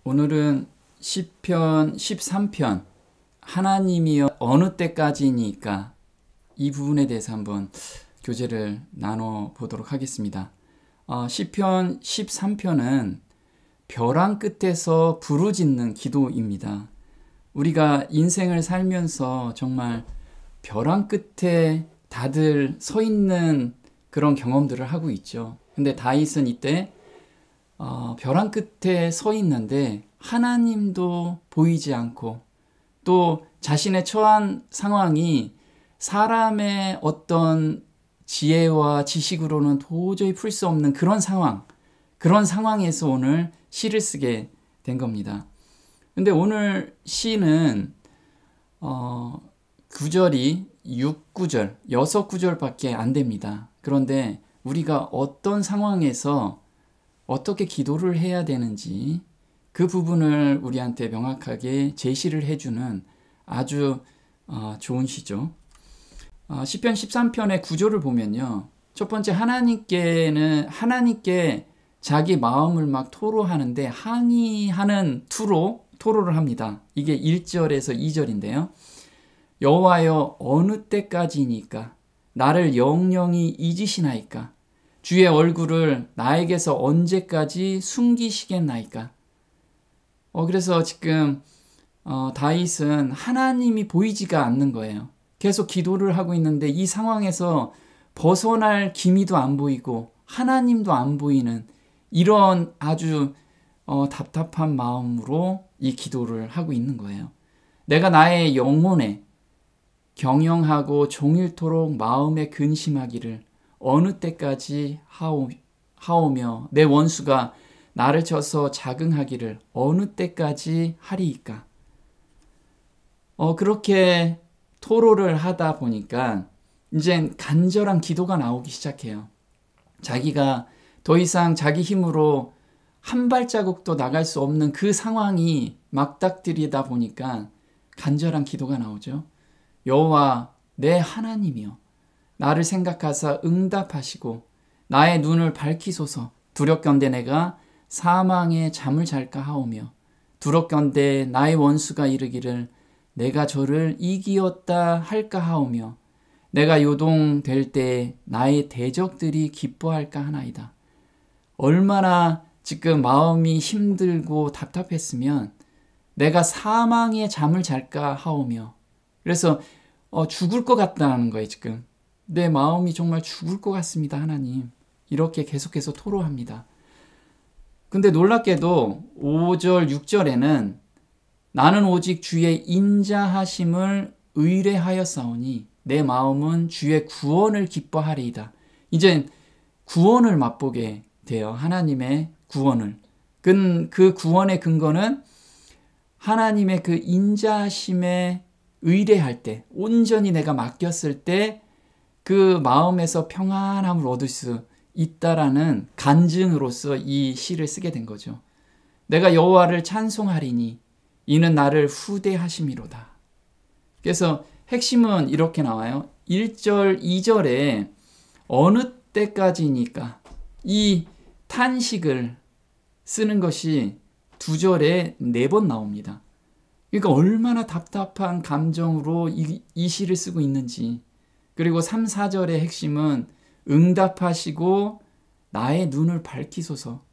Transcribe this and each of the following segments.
오늘은 시편 13편 하나님이여 어느 때까지니까 이 부분에 대해서 한번 교제를 나눠보도록 하겠습니다. 시편 13편은 벼랑 끝에서 부르짖는 기도입니다. 우리가 인생을 살면서 정말 벼랑 끝에 다들 서 있는 그런 경험들을 하고 있죠. 근데 다윗은 이때 벼랑 끝에 서 있는데 하나님도 보이지 않고 또 자신의 처한 상황이 사람의 어떤 지혜와 지식으로는 도저히 풀 수 없는 그런 상황에서 오늘 시를 쓰게 된 겁니다. 근데 오늘 시는 구절이 6구절, 6구절밖에 안 됩니다. 그런데 우리가 어떤 상황에서 어떻게 기도를 해야 되는지 그 부분을 우리한테 명확하게 제시를 해주는 아주 좋은 시죠. 시편 13편의 구조를 보면요. 첫 번째, 하나님께 자기 마음을 막 토로하는데 항의하는 토로를 합니다. 이게 1절에서 2절인데요. 여호와여 어느 때까지니까 나를 영영히 잊으시나이까 주의 얼굴을 나에게서 언제까지 숨기시겠나이까. 그래서 지금 다윗은 하나님이 보이지가 않는 거예요. 계속 기도를 하고 있는데 이 상황에서 벗어날 기미도 안 보이고 하나님도 안 보이는 이런 아주 답답한 마음으로 이 기도를 하고 있는 거예요. 내가 나의 영혼에 경영하고 종일토록 마음에 근심하기를 어느 때까지 하오며 내 원수가 나를 쳐서 자긍하기를 어느 때까지 하리이까. 그렇게 토로를 하다 보니까 이제 간절한 기도가 나오기 시작해요. 자기가 더 이상 자기 힘으로 한 발자국도 나갈 수 없는 그 상황이 막닥들이다 보니까 간절한 기도가 나오죠. 여호와 내 하나님이여 나를 생각하사 응답하시고 나의 눈을 밝히소서. 두렵건대 내가 사망에 잠을 잘까 하오며 두렵건대 나의 원수가 이르기를 내가 저를 이기었다 할까 하오며 내가 요동될 때 나의 대적들이 기뻐할까 하나이다. 얼마나 지금 마음이 힘들고 답답했으면 내가 사망에 잠을 잘까 하오며, 그래서 죽을 것 같다는 거예요. 지금 내 마음이 정말 죽을 것 같습니다 하나님, 이렇게 계속해서 토로합니다. 근데 놀랍게도 5절 6절에는 나는 오직 주의 인자하심을 의뢰하였사오니 내 마음은 주의 구원을 기뻐하리이다. 이제 구원을 맛보게 돼요. 하나님의 구원을. 그 구원의 근거는 하나님의 그 인자하심에 의뢰할 때, 온전히 내가 맡겼을 때 그 마음에서 평안함을 얻을 수 있다라는 간증으로서 이 시를 쓰게 된 거죠. 내가 여호와를 찬송하리니 이는 나를 후대하심이로다. 그래서 핵심은 이렇게 나와요. 1절, 2절에 어느 때까지니까 이 탄식을 쓰는 것이 2절에 4번 나옵니다. 그러니까 얼마나 답답한 감정으로 이 시를 쓰고 있는지. 그리고 3, 4절의 핵심은 응답하시고 나의 눈을 밝히소서.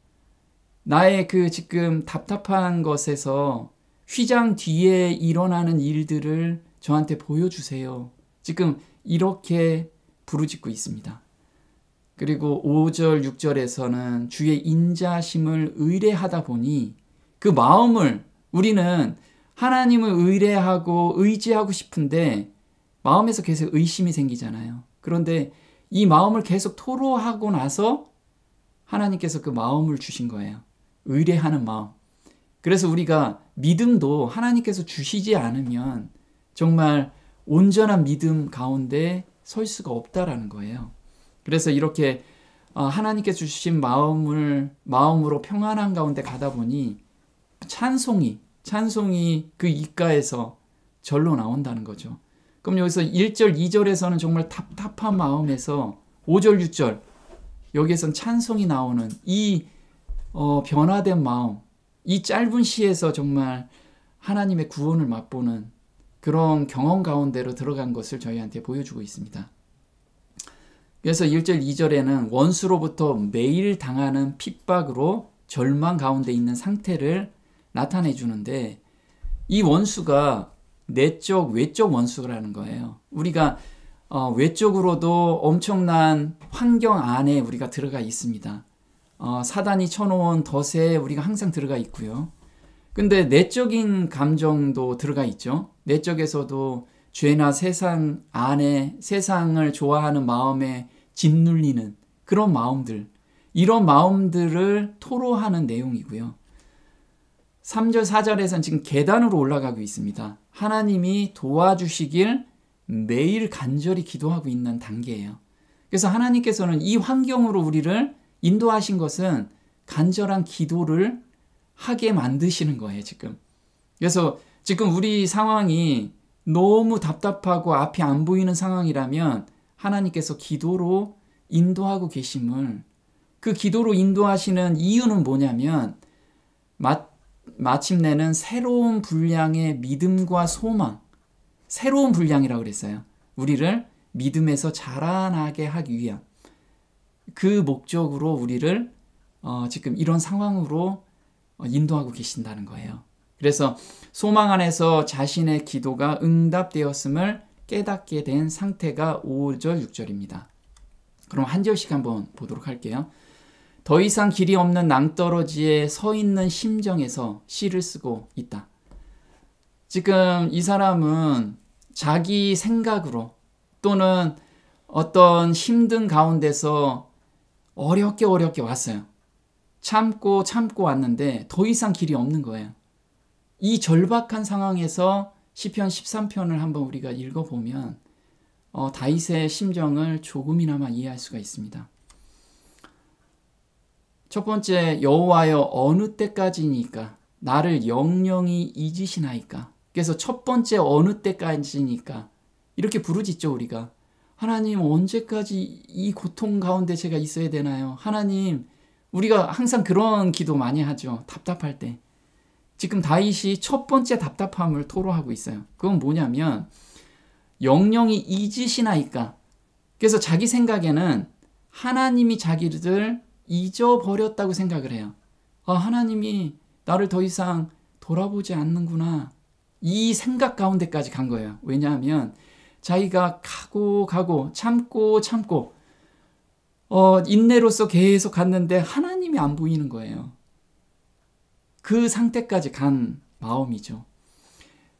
나의 그 지금 답답한 것에서 휘장 뒤에 일어나는 일들을 저한테 보여주세요. 지금 이렇게 부르짖고 있습니다. 그리고 5절, 6절에서는 주의 인자심을 의뢰하다 보니 그 마음을, 우리는 하나님을 의뢰하고 의지하고 싶은데 마음에서 계속 의심이 생기잖아요. 그런데 이 마음을 계속 토로하고 나서 하나님께서 그 마음을 주신 거예요. 의뢰하는 마음. 그래서 우리가 믿음도 하나님께서 주시지 않으면 정말 온전한 믿음 가운데 설 수가 없다라는 거예요. 그래서 이렇게 하나님께서 주신 마음으로 평안한 가운데 가다 보니 찬송이 그 입가에서 절로 나온다는 거죠. 그럼 여기서 1절, 2절에서는 정말 답답한 마음에서 5절, 6절 여기에선 찬송이 나오는 이 변화된 마음, 이 짧은 시에서 정말 하나님의 구원을 맛보는 그런 경험 가운데로 들어간 것을 저희한테 보여주고 있습니다. 그래서 1절 2절에는 원수로부터 매일 당하는 핍박으로 절망 가운데 있는 상태를 나타내 주는데, 이 원수가 내적 외적 원수라는 거예요. 우리가 외적으로도 엄청난 환경 안에 우리가 들어가 있습니다. 사단이 쳐놓은 덫에 우리가 항상 들어가 있고요. 근데 내적인 감정도 들어가 있죠. 내적에서도 죄나 세상 안에 세상을 좋아하는 마음에 짓눌리는 그런 마음들, 이런 마음들을 토로하는 내용이고요. 3절 4절에서는 지금 계단으로 올라가고 있습니다. 하나님이 도와주시길 매일 간절히 기도하고 있는 단계예요. 그래서 하나님께서는 이 환경으로 우리를 인도하신 것은 간절한 기도를 하게 만드시는 거예요, 지금. 그래서 지금 우리 상황이 너무 답답하고 앞이 안 보이는 상황이라면 하나님께서 기도로 인도하고 계심을, 그 기도로 인도하시는 이유는 뭐냐면 마침내는 새로운 분량의 믿음과 소망, 새로운 분량이라고 그랬어요. 우리를 믿음에서 자라나게 하기 위한 그 목적으로 우리를 지금 이런 상황으로 인도하고 계신다는 거예요. 그래서 소망 안에서 자신의 기도가 응답되었음을 깨닫게 된 상태가 5절 6절입니다. 그럼 한 절씩 한번 보도록 할게요. 더 이상 길이 없는 낭떠러지에 서 있는 심정에서 시를 쓰고 있다. 지금 이 사람은 자기 생각으로 또는 어떤 힘든 가운데서 어렵게 왔어요. 참고 왔는데 더 이상 길이 없는 거예요. 이 절박한 상황에서 시편 13편을 한번 우리가 읽어보면 다윗의 심정을 조금이나마 이해할 수가 있습니다. 첫 번째, 여호와여 어느 때까지니까 나를 영영히 잊으시나이까. 그래서 첫 번째 어느 때까지니까 이렇게 부르짖죠. 우리가 하나님 언제까지 이 고통 가운데 제가 있어야 되나요? 하나님, 우리가 항상 그런 기도 많이 하죠. 답답할 때. 지금 다윗이 첫 번째 답답함을 토로하고 있어요. 그건 뭐냐면 영영히 잊으시나이까. 그래서 자기 생각에는 하나님이 자기를 잊어버렸다고 생각을 해요. 하나님이 나를 더 이상 돌아보지 않는구나. 이 생각 가운데까지 간 거예요. 왜냐하면 자기가 가고 참고 인내로서 계속 갔는데 하나님이 안 보이는 거예요. 그 상태까지 간 마음이죠.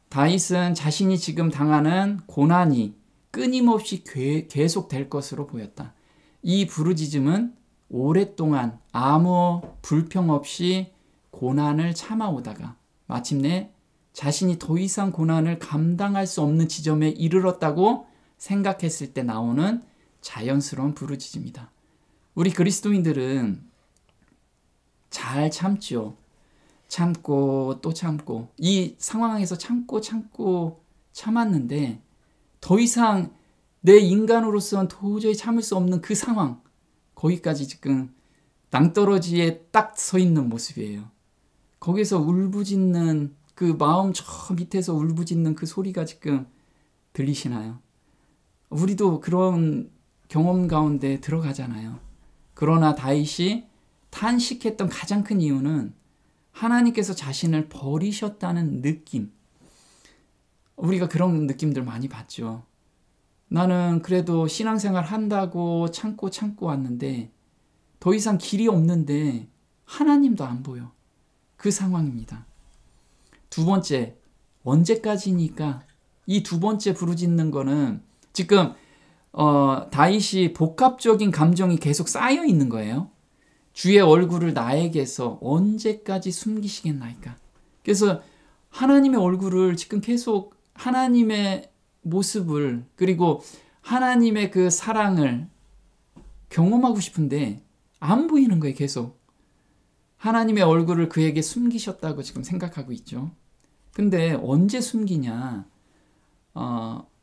다윗은 자신이 지금 당하는 고난이 끊임없이 계속될 것으로 보였다. 이 부르짖음은 오랫동안 아무 불평 없이 고난을 참아오다가 마침내 자신이 더 이상 고난을 감당할 수 없는 지점에 이르렀다고 생각했을 때 나오는 자연스러운 부르짖음이다. 우리 그리스도인들은 잘 참죠. 참고 또 참고 이 상황에서 참고 참았는데 더 이상 내 인간으로서는 도저히 참을 수 없는 그 상황, 거기까지 지금 낭떠러지에 딱 서 있는 모습이에요. 거기서 울부짖는 그 마음 저 밑에서 울부짖는 그 소리가 지금 들리시나요? 우리도 그런 경험 가운데 들어가잖아요. 그러나 다윗이 탄식했던 가장 큰 이유는 하나님께서 자신을 버리셨다는 느낌. 우리가 그런 느낌들 많이 받죠. 나는 그래도 신앙생활 한다고 참고 왔는데 더 이상 길이 없는데 하나님도 안 보여. 그 상황입니다. 두 번째, 언제까지니까 이 두 번째 부르짖는 거는 지금 다윗이 복합적인 감정이 계속 쌓여 있는 거예요. 주의 얼굴을 나에게서 언제까지 숨기시겠나이까. 그래서 하나님의 얼굴을 지금 계속 하나님의 모습을 그리고 하나님의 그 사랑을 경험하고 싶은데 안 보이는 거예요. 계속 하나님의 얼굴을 그에게 숨기셨다고 지금 생각하고 있죠. 근데 언제 숨기냐?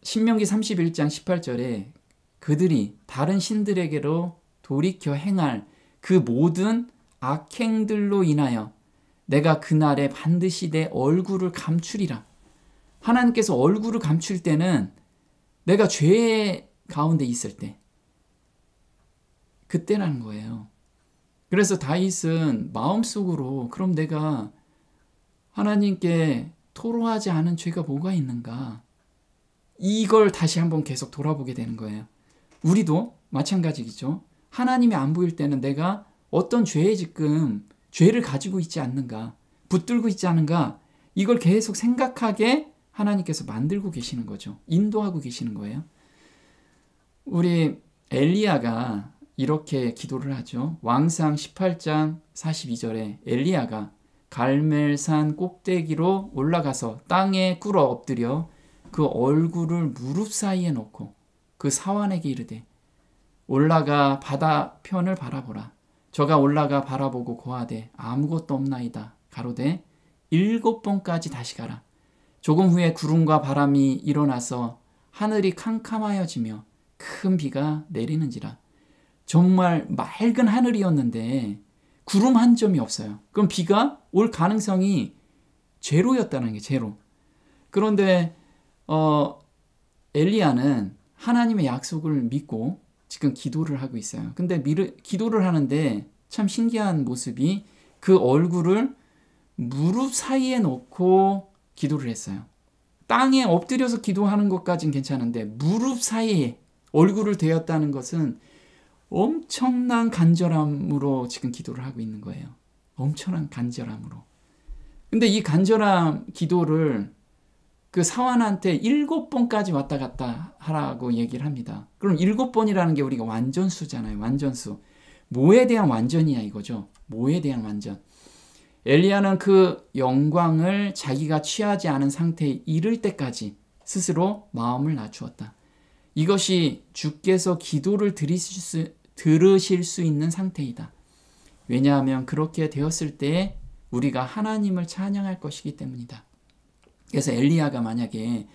신명기 31장 18절에 그들이 다른 신들에게로 돌이켜 행할 그 모든 악행들로 인하여 내가 그날에 반드시 내 얼굴을 감추리라. 하나님께서 얼굴을 감출 때는 내가 죄 가운데 있을 때, 그때라는 거예요. 그래서 다윗은 마음속으로 그럼 내가 하나님께 토로하지 않은 죄가 뭐가 있는가, 이걸 다시 한번 계속 돌아보게 되는 거예요. 우리도 마찬가지겠죠. 하나님이 안 보일 때는 내가 어떤 죄에 지금 죄를 가지고 있지 않는가, 붙들고 있지 않은가, 이걸 계속 생각하게 하나님께서 만들고 계시는 거죠. 인도하고 계시는 거예요. 우리 엘리야가 이렇게 기도를 하죠. 왕상 18장 42절에 엘리야가 갈멜산 꼭대기로 올라가서 땅에 꿇어 엎드려 그 얼굴을 무릎 사이에 놓고 그 사환에게 이르되 올라가 바다편을 바라보라. 저가 올라가 바라보고 고하되 아무것도 없나이다. 가로되 7번까지 다시 가라. 조금 후에 구름과 바람이 일어나서 하늘이 캄캄하여지며 큰 비가 내리는지라. 정말 맑은 하늘이었는데 구름 한 점이 없어요. 그럼 비가 올 가능성이 제로였다는 게 제로. 그런데 엘리야는 하나님의 약속을 믿고 지금 기도를 하고 있어요. 근데 기도를 하는데 참 신기한 모습이 그 얼굴을 무릎 사이에 놓고 기도를 했어요. 땅에 엎드려서 기도하는 것까진 괜찮은데 무릎 사이에 얼굴을 대었다는 것은 엄청난 간절함으로 지금 기도를 하고 있는 거예요. 엄청난 간절함으로. 근데 이 간절한 기도를 그 사환한테 7번까지 왔다 갔다 하라고 얘기를 합니다. 그럼 7번이라는 게 우리가 완전수잖아요. 완전수. 뭐에 대한 완전이야 이거죠. 뭐에 대한 완전. 엘리야는 그 영광을 자기가 취하지 않은 상태에 이를 때까지 스스로 마음을 낮추었다. 이것이 주께서 기도를 들으실 수 있는 상태이다. 왜냐하면 그렇게 되었을 때 우리가 하나님을 찬양할 것이기 때문이다. 그래서 엘리야가 만약에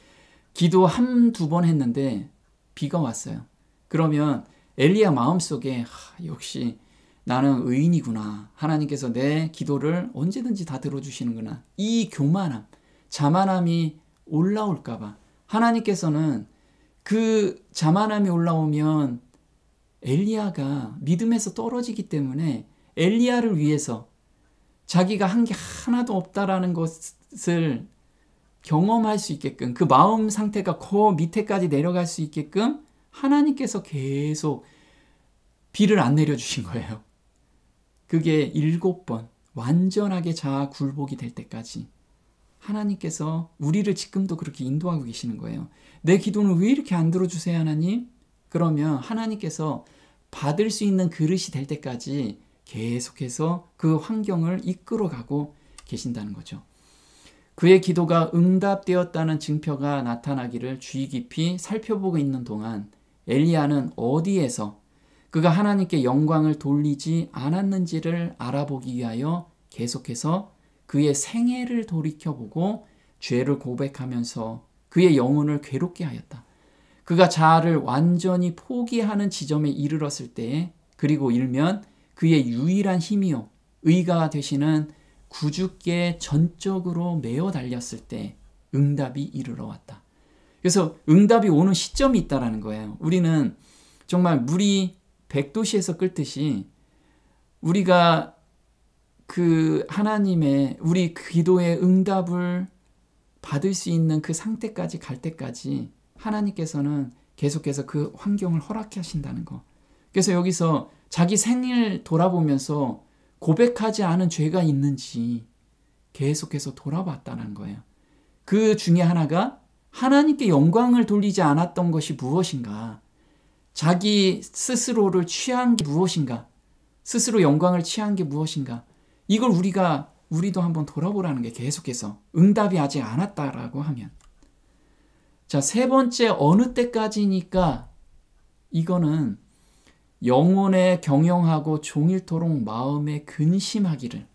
기도 한두 번 했는데 비가 왔어요. 그러면 엘리야 마음속에 역시 나는 의인이구나. 하나님께서 내 기도를 언제든지 다 들어주시는구나. 이 교만함, 자만함이 올라올까 봐. 하나님께서는 그 자만함이 올라오면 엘리야가 믿음에서 떨어지기 때문에 엘리야를 위해서 자기가 한 게 하나도 없다라는 것을 경험할 수 있게끔, 그 마음 상태가 그 밑에까지 내려갈 수 있게끔 하나님께서 계속 비를 안 내려주신 거예요. 그게 7번 완전하게 자아 굴복이 될 때까지 하나님께서 우리를 지금도 그렇게 인도하고 계시는 거예요. 내 기도는 왜 이렇게 안 들어주세요 하나님? 그러면 하나님께서 받을 수 있는 그릇이 될 때까지 계속해서 그 환경을 이끌어가고 계신다는 거죠. 그의 기도가 응답되었다는 증표가 나타나기를 주의 깊이 살펴보고 있는 동안 엘리야는 어디에서 그가 하나님께 영광을 돌리지 않았는지를 알아보기 위하여 계속해서 그의 생애를 돌이켜보고 죄를 고백하면서 그의 영혼을 괴롭게 하였다. 그가 자아를 완전히 포기하는 지점에 이르렀을 때에, 그리고 일면 그의 유일한 힘이요 의가 되시는 구주께 전적으로 매어 달렸을 때 응답이 이르러 왔다. 그래서 응답이 오는 시점이 있다는 거예요. 우리는 정말 물이 100도씨에서 끓듯이 우리가 그 하나님의 우리 기도의 응답을 받을 수 있는 그 상태까지 갈 때까지 하나님께서는 계속해서 그 환경을 허락해 하신다는 거. 그래서 여기서 자기 생일 돌아보면서 고백하지 않은 죄가 있는지 계속해서 돌아봤다는 거예요. 그 중에 하나가 하나님께 영광을 돌리지 않았던 것이 무엇인가? 자기 스스로를 취한 게 무엇인가? 스스로 영광을 취한 게 무엇인가? 이걸 우리도 한번 돌아보라는 게 계속해서 응답이 아직 안 왔다라고 하면. 자, 세 번째 어느 때까지니까 이거는 영혼에 경영하고 종일토록 마음에 근심하기를.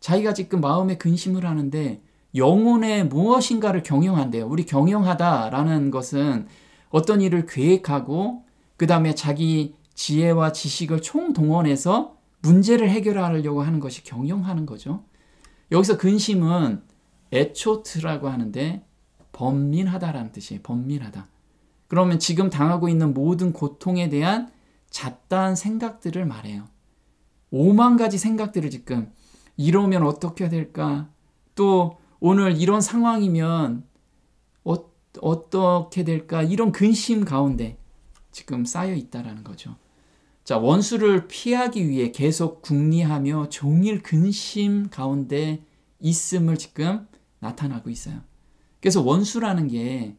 자기가 지금 마음에 근심을 하는데 영혼에 무엇인가를 경영한대요. 우리 경영하다라는 것은 어떤 일을 계획하고 그 다음에 자기 지혜와 지식을 총동원해서 문제를 해결하려고 하는 것이 경영하는 거죠. 여기서 근심은 에초트라고 하는데 번민하다라는 뜻이에요. 번민하다. 그러면 지금 당하고 있는 모든 고통에 대한 잡다한 생각들을 말해요. 5만 가지 생각들을 지금 이러면 어떻게 될까? 또 오늘 이런 상황이면 어떻게 될까? 이런 근심 가운데 지금 쌓여 있다라는 거죠. 자, 원수를 피하기 위해 계속 궁리하며 종일 근심 가운데 있음을 지금 나타나고 있어요. 그래서 원수라는 게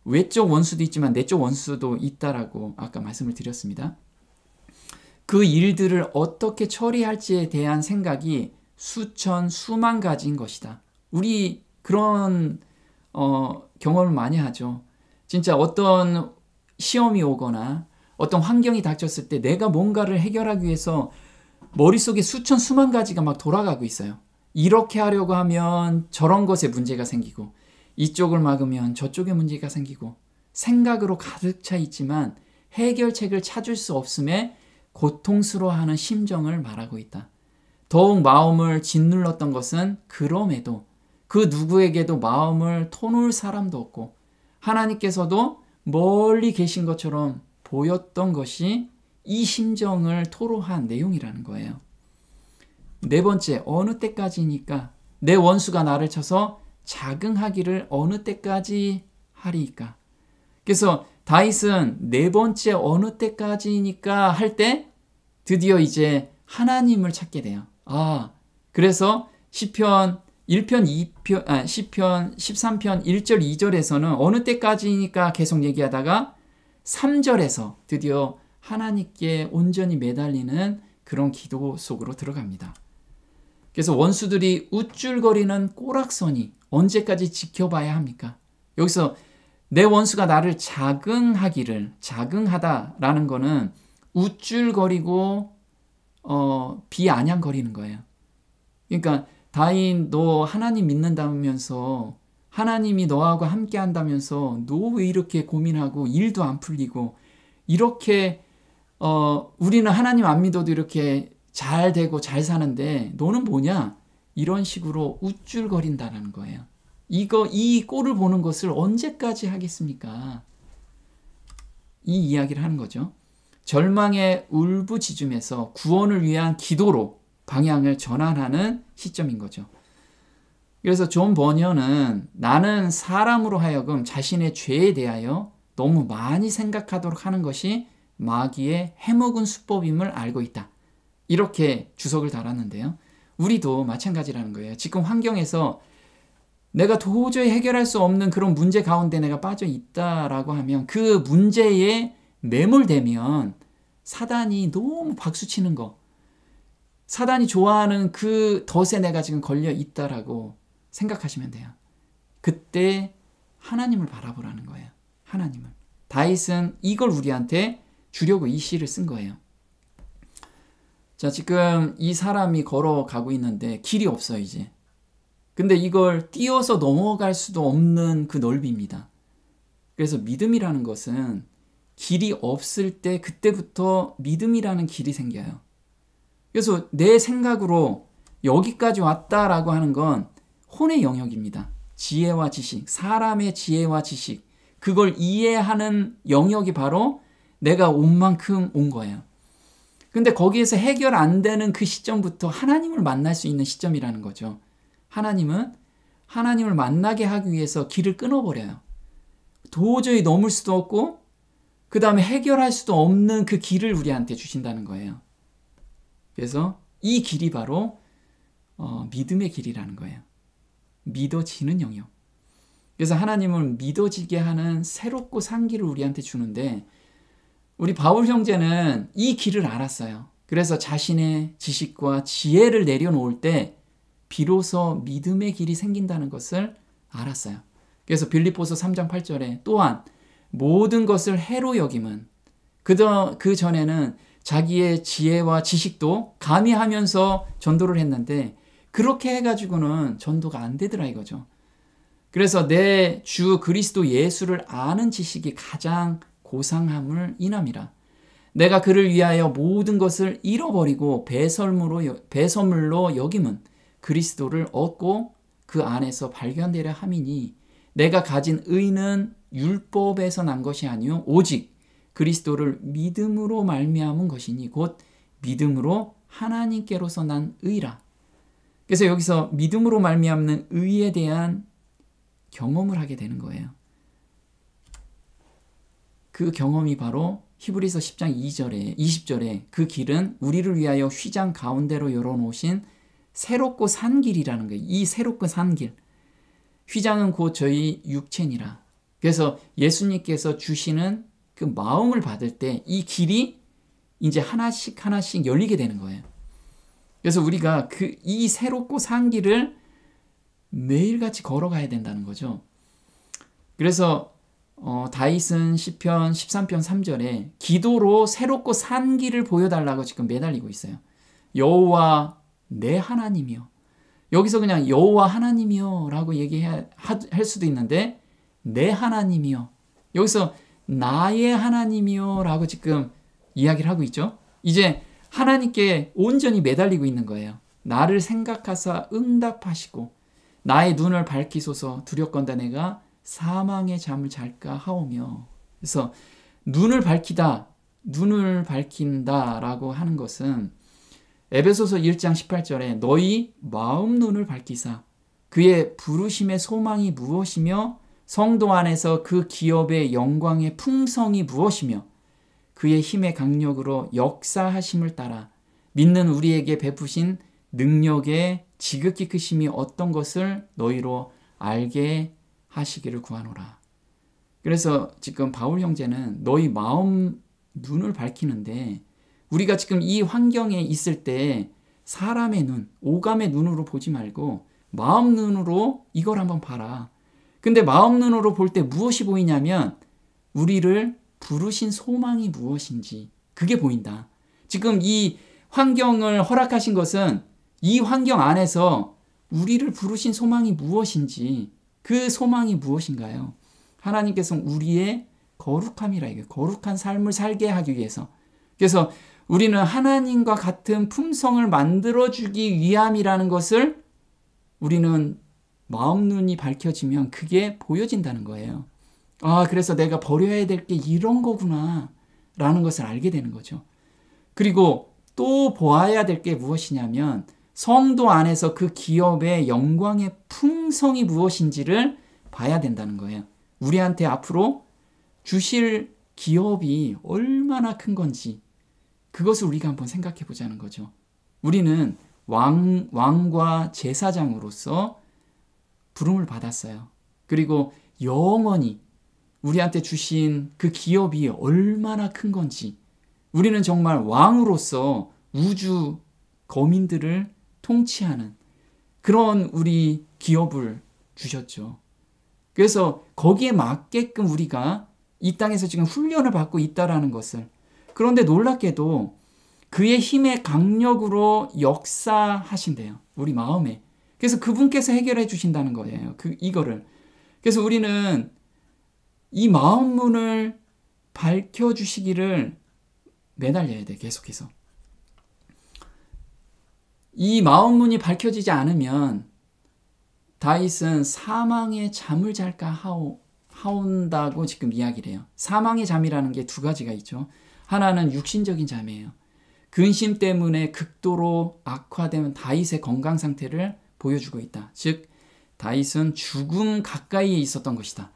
외적 원수도 있지만 내적 원수도 있다라고 아까 말씀을 드렸습니다. 그 일들을 어떻게 처리할지에 대한 생각이 수천, 수만 가지인 것이다. 우리 그런 경험을 많이 하죠. 진짜 어떤 시험이 오거나 어떤 환경이 닥쳤을 때 내가 뭔가를 해결하기 위해서 머릿속에 수천, 수만 가지가 막 돌아가고 있어요. 이렇게 하려고 하면 저런 것에 문제가 생기고 이쪽을 막으면 저쪽에 문제가 생기고 생각으로 가득 차 있지만 해결책을 찾을 수 없음에 고통스러워하는 심정을 말하고 있다. 더욱 마음을 짓눌렀던 것은 그럼에도 그 누구에게도 마음을 터놓을 사람도 없고 하나님께서도 멀리 계신 것처럼 보였던 것이 이 심정을 토로한 내용이라는 거예요. 네 번째, 어느 때까지니까 내 원수가 나를 쳐서 자긍하기를 어느 때까지 하리이까. 그래서 다윗은 네 번째 어느 때까지니까 할 때 드디어 이제 하나님을 찾게 돼요. 그래서 시편 13편 1절 2절에서는 어느 때까지니까 계속 얘기하다가 3절에서 드디어 하나님께 온전히 매달리는 그런 기도 속으로 들어갑니다. 그래서 원수들이 우쭐거리는 꼬락서니 언제까지 지켜봐야 합니까? 여기서 내 원수가 나를 자긍하다라는 거는 우쭐거리고 비아냥거리는 거예요. 그러니까 다인 너 하나님 믿는다면서 하나님이 너하고 함께 한다면서 너 왜 이렇게 고민하고 일도 안 풀리고 이렇게 우리는 하나님 안 믿어도 이렇게 잘 되고 잘 사는데 너는 뭐냐? 이런 식으로 우쭐거린다는 거예요. 이 꼴을 보는 것을 언제까지 하겠습니까? 이 이야기를 하는 거죠. 절망의 울부짖음에서 구원을 위한 기도로 방향을 전환하는 시점인 거죠. 그래서 존 버녀는 나는 사람으로 하여금 자신의 죄에 대하여 너무 많이 생각하도록 하는 것이 마귀의 해먹은 수법임을 알고 있다. 이렇게 주석을 달았는데요. 우리도 마찬가지라는 거예요. 지금 환경에서 내가 도저히 해결할 수 없는 그런 문제 가운데 내가 빠져 있다라고 하면 그 문제에 매몰되면 사단이 너무 박수치는 거, 사단이 좋아하는 그 덫에 내가 지금 걸려 있다라고 생각하시면 돼요. 그때 하나님을 바라보라는 거예요. 하나님을. 다윗은 이걸 우리한테 주려고 이 시를 쓴 거예요. 자, 지금 이 사람이 걸어가고 있는데 길이 없어요, 이제. 근데 이걸 띄어서 넘어갈 수도 없는 그 넓이입니다. 그래서 믿음이라는 것은 길이 없을 때 그때부터 믿음이라는 길이 생겨요. 그래서 내 생각으로 여기까지 왔다라고 하는 건 혼의 영역입니다. 지혜와 지식, 사람의 지혜와 지식, 그걸 이해하는 영역이 바로 내가 온 만큼 온 거예요. 근데 거기에서 해결 안 되는 그 시점부터 하나님을 만날 수 있는 시점이라는 거죠. 하나님은 하나님을 만나게 하기 위해서 길을 끊어버려요. 도저히 넘을 수도 없고 그 다음에 해결할 수도 없는 그 길을 우리한테 주신다는 거예요. 그래서 이 길이 바로 믿음의 길이라는 거예요. 믿어지는 영역. 그래서 하나님을 믿어지게 하는 새롭고 산 길을 우리한테 주는데 우리 바울 형제는 이 길을 알았어요. 그래서 자신의 지식과 지혜를 내려놓을 때 비로소 믿음의 길이 생긴다는 것을 알았어요. 그래서 빌립보서 3장 8절에 또한 모든 것을 해로 여김은 그 전에는 자기의 지혜와 지식도 가미하면서 전도를 했는데 그렇게 해가지고는 전도가 안 되더라 이거죠. 그래서 내 주 그리스도 예수를 아는 지식이 가장 고상함을 인함이라. 내가 그를 위하여 모든 것을 잃어버리고 배설물로 여김은 그리스도를 얻고 그 안에서 발견되려 함이니 내가 가진 의는 율법에서 난 것이 아니요 오직 그리스도를 믿음으로 말미암은 것이니 곧 믿음으로 하나님께로서 난 의라. 그래서 여기서 믿음으로 말미암는 의에 대한 경험을 하게 되는 거예요. 그 경험이 바로 히브리서 10장 20절에 그 길은 우리를 위하여 휘장 가운데로 열어놓으신 새롭고 산 길이라는 거예요. 이 새롭고 산 길. 휘장은 곧 저희 육체니라. 그래서 예수님께서 주시는 그 마음을 받을 때 이 길이 이제 하나씩 하나씩 열리게 되는 거예요. 그래서 우리가 이 새롭고 산 길을 매일같이 걸어가야 된다는 거죠. 그래서 다윗은 시편 13편 3절에 기도로 새롭고 산 길을 보여달라고 지금 매달리고 있어요. 여호와 내 하나님이여. 여기서 그냥 여호와 하나님이여 라고 얘기할 수도 있는데 내 하나님이여. 여기서 나의 하나님이여 라고 지금 이야기를 하고 있죠. 이제 하나님께 온전히 매달리고 있는 거예요. 나를 생각하사 응답하시고 나의 눈을 밝히소서 두렵건대 내가 사망의 잠을 잘까 하오며. 그래서 눈을 밝힌다라고 하는 것은 에베소서 1장 18절에 너희 마음 눈을 밝히사 그의 부르심의 소망이 무엇이며 성도 안에서 그 기업의 영광의 풍성이 무엇이며 그의 힘의 강력으로 역사하심을 따라 믿는 우리에게 베푸신 능력의 지극히 크심이 어떤 것을 너희로 알게 하시기를 구하노라. 그래서 지금 바울 형제는 너희 마음 눈을 밝히는데 우리가 지금 이 환경에 있을 때 사람의 눈, 오감의 눈으로 보지 말고 마음 눈으로 이걸 한번 봐라. 근데 마음 눈으로 볼 때 무엇이 보이냐면 우리를 부르신 소망이 무엇인지 그게 보인다. 지금 이 환경을 허락하신 것은 이 환경 안에서 우리를 부르신 소망이 무엇인지 그 소망이 무엇인가요? 하나님께서 우리의 거룩함이라 이게 거룩한 삶을 살게 하기 위해서. 그래서 우리는 하나님과 같은 품성을 만들어주기 위함이라는 것을 우리는 마음 눈이 밝혀지면 그게 보여진다는 거예요. 아, 그래서 내가 버려야 될 게 이런 거구나 라는 것을 알게 되는 거죠. 그리고 또 보아야 될 게 무엇이냐면 성도 안에서 그 기업의 영광의 풍성이 무엇인지를 봐야 된다는 거예요. 우리한테 앞으로 주실 기업이 얼마나 큰 건지 그것을 우리가 한번 생각해 보자는 거죠. 우리는 왕과 제사장으로서 부름을 받았어요. 그리고 영원히 우리한테 주신 그 기업이 얼마나 큰 건지 우리는 정말 왕으로서 우주 거민들을 통치하는 그런 우리 기업을 주셨죠. 그래서 거기에 맞게끔 우리가 이 땅에서 지금 훈련을 받고 있다라는 것을 그런데 놀랍게도 그의 힘의 강력으로 역사하신대요. 우리 마음에. 그래서 그분께서 해결해 주신다는 거예요. 이거를. 그래서 우리는 이 마음 문을 밝혀주시기를 매달려야 돼. 계속해서. 이 마음 문이 밝혀지지 않으면 다윗은 사망의 잠을 잘까 하온다고 지금 이야기를 해요. 사망의 잠이라는 게 두 가지가 있죠. 하나는 육신적인 잠이에요. 근심 때문에 극도로 악화된 다윗의 건강 상태를 보여주고 있다. 즉 다윗은 죽음 가까이에 있었던 것이다.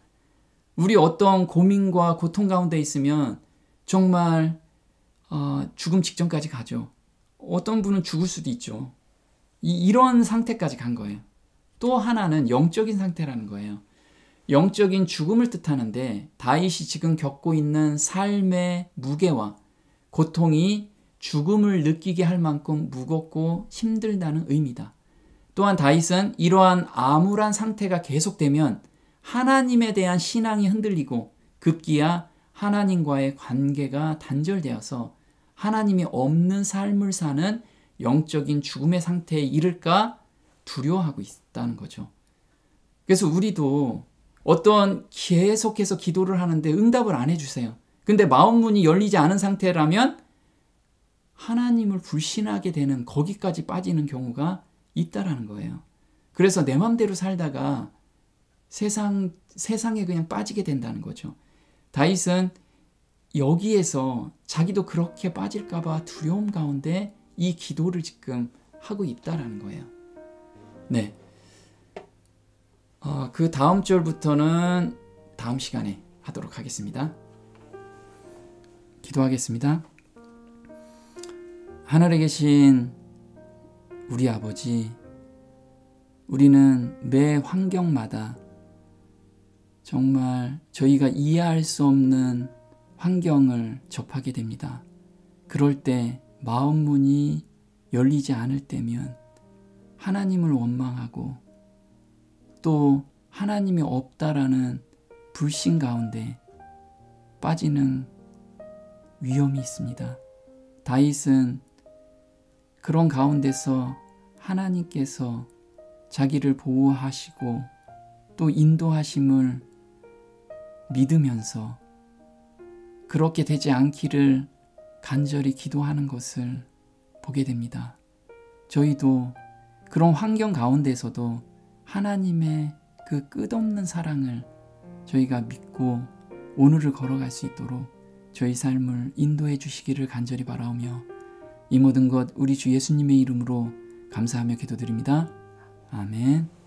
우리 어떤 고민과 고통 가운데 있으면 정말 죽음 직전까지 가죠. 어떤 분은 죽을 수도 있죠. 이런 상태까지 간 거예요. 또 하나는 영적인 상태라는 거예요. 영적인 죽음을 뜻하는데 다윗이 지금 겪고 있는 삶의 무게와 고통이 죽음을 느끼게 할 만큼 무겁고 힘들다는 의미다. 또한 다윗은 이러한 암울한 상태가 계속되면 하나님에 대한 신앙이 흔들리고 급기야 하나님과의 관계가 단절되어서 하나님이 없는 삶을 사는 영적인 죽음의 상태에 이를까 두려워하고 있다는 거죠. 그래서 우리도 계속해서 기도를 하는데 응답을 안 해주세요. 근데 마음 문이 열리지 않은 상태라면 하나님을 불신하게 되는 거기까지 빠지는 경우가 있다라는 거예요. 그래서 내 맘대로 살다가 세상에 그냥 빠지게 된다는 거죠. 다윗은 여기에서 자기도 그렇게 빠질까봐 두려움 가운데 이 기도를 지금 하고 있다라는 거예요. 네. 그 다음 절부터는 다음 시간에 하도록 하겠습니다. 기도하겠습니다. 하늘에 계신 우리 아버지, 우리는 매 환경마다 정말 저희가 이해할 수 없는 환경을 접하게 됩니다. 그럴 때 마음 문이 열리지 않을 때면 하나님을 원망하고 또 하나님이 없다라는 불신 가운데 빠지는 위험이 있습니다. 다윗은 그런 가운데서 하나님께서 자기를 보호하시고 또 인도하심을 믿으면서 그렇게 되지 않기를 간절히 기도하는 것을 보게 됩니다. 저희도 그런 환경 가운데서도 하나님의 그 끝없는 사랑을 저희가 믿고 오늘을 걸어갈 수 있도록 저희 삶을 인도해 주시기를 간절히 바라오며 이 모든 것 우리 주 예수님의 이름으로 감사하며 기도드립니다. 아멘.